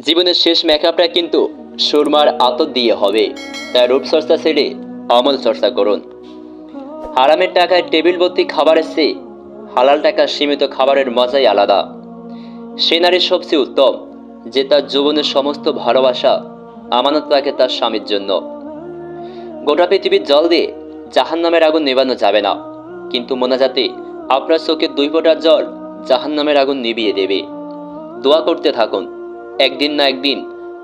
জীবনের শেষ মেকআপটা কিন্তু সুরমার আতর দিয়ে হবে। তাই রূপচর্চা ছেড়ে অমল চর্চা করুন। হারামের টাকায় টেবিল ভর্তি খাবারের চেয়ে হালাল টাকা সীমিত খাবারের মজাই আলাদা। সে নারী সবচেয়ে উত্তম যে তার জীবনের সমস্ত ভালোবাসা আমানত রাখে তার স্বামীর জন্য। গোটা পৃথিবীর জল দিয়ে জাহান্নামের আগুন নেভানো যাবে না, কিন্তু মোনাজাতে আপনার চোখের 2 ফোঁটা জল জাহান্নামের আগুন নিভিয়ে দেবে। দোয়া করতে থাকুন, একদিন না একদিন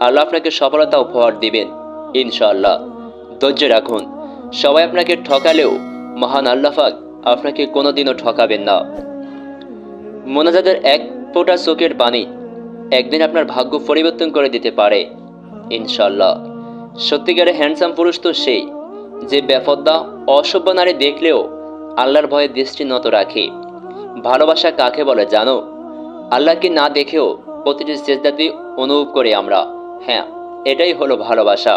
আল্লাহ আপনাকে সফলতা উপহার দিবেন ইনশাআল্লাহ। ধৈর্য রাখুন, সবাই আপনাকে ঠকালেও মহান আল্লাহ পাক আপনাকে কোনোদিনও ঠকাবেন না। মোনাজাতের 1 ফোঁটা চোখের পানি একদিন আপনার ভাগ্য পরিবর্তন করে দিতে পারে ইনশাআল্লাহ। সত্যিকারের হ্যান্ডসাম পুরুষ তো সেই যে বেপর্দা অসভ্য নারী দেখলেও আল্লাহর ভয়ে দৃষ্টি নত রাখে। ভালোবাসা কাকে বলে জানো? আল্লাহকে না দেখেও প্রতিটি সেজদাতে অনুভব করি আমরা, হ্যাঁ এটাই হলো ভালোবাসা।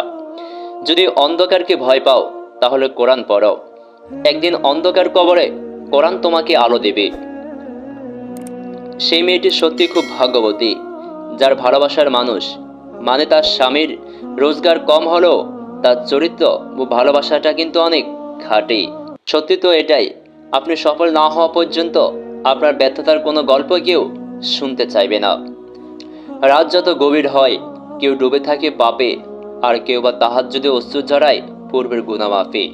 যদি অন্ধকারকে ভয় পাও তাহলে কোরআন পড়ো, একদিন অন্ধকার কবরে কোরআন তোমাকে আলো দেবে। সেই মেয়েটি সত্যি খুব ভাগ্যবতী যার ভালোবাসার মানুষ মানে তার স্বামীর রোজগার কম হলেও তার চরিত্র ও ভালোবাসাটা কিন্তু অনেক খাঁটি। সত্যি তো এটাই, আপনি সফল না হওয়া পর্যন্ত আপনার ব্যর্থতার কোনো গল্প কেউ শুনতে চাইবে না। রাত যত গভীর হয় কেউ ডুবে থাকে পাপে, আর কেউ বা তাহাজ্জুদে অশ্রু ঝরায় পূর্বের গুনাহ মাফি।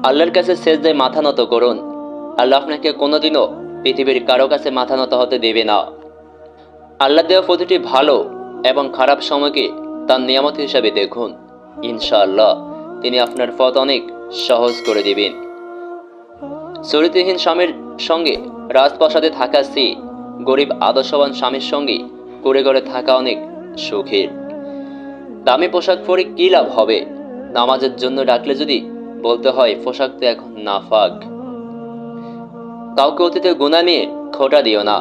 আল্লাহর কাছে সেজদায় মাথা নত করুন, আল্লাহ আপনাকে কোনোদিনও পৃথিবীর কারো কাছে মাথা নত হতে দেবে না। আল্লাহ দেওয়া প্রতিটি ভালো এবং খারাপ সময়কে তার নিয়ামত হিসাবে দেখুন, ইনশাআল্লাহ তিনি আপনার পথ অনেক সহজ করে দিবেন। চরিত্রহীন স্বামীর সঙ্গে রাজপ্রাসাদে থাকা চেয়ে গরিব আদর্শবান স্বামীর সঙ্গে করে করে থাকা অনেক সুখের। দামি পোশাক পরে কি লাভ হবে? নামাজের জন্য ডাকলে যদি বলতে হয় পোশাক তো এখন নাফাক। কাউকে অতীতে গুনাহ নিয়ে খোঁটা দিও না,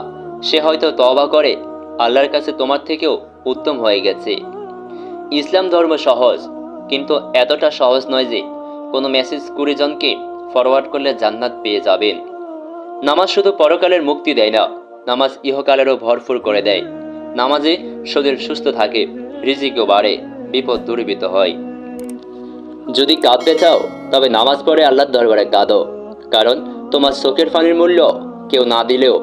সে হয়তো তওবা করে আল্লাহর কাছে তোমার থেকেও উত্তম হয়ে গেছে। ইসলাম ধর্ম সহজ, কিন্তু এতটা সহজ নয় যে কোনো মেসেজ 20 জনকে ফরওয়ার্ড করলে জান্নাত পেয়ে যাবেন। নামাজ শুধু পরকালের মুক্তি দেয় না, নামাজ ইহকালেরও ভরপুর করে দেয়। নামাজে শরীর সুস্থ থাকে, রিজিকও বাড়ে, বিপদ দূরীভূত হয়। যদি কাঁদতে চাও তবে নামাজ পড়ে আল্লাহর দরবারে কাঁদো, কারণ তোমার চোখের পানির মূল্য কেউ না দিলেও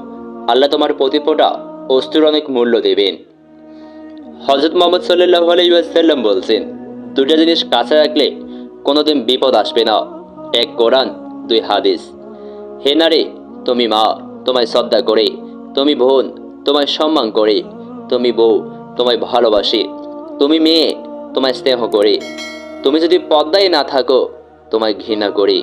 আল্লাহ তোমার প্রতি ফোঁটা অশ্রুর অনেক মূল্য দেবেন। হযরত মুহাম্মদ সাল্লাল্লাহু আলাইহি ওয়াসাল্লাম বলছেন, 2টা জিনিস কাছে রাখলে কোনোদিন বিপদ আসবে না, 1 কোরআন, 2 হাদিস। হে নারী, তুমি মা, তোমায় শ্রদ্ধা করে, তুমি বোন, তোমায় সম্মান করে, তুমি বউ, তোমায় ভালোবাসে, তুমি মেয়ে, তোমায় স্নেহ করে, তুমি যদি পর্দায় না থাকো তোমায় ঘৃণা করে।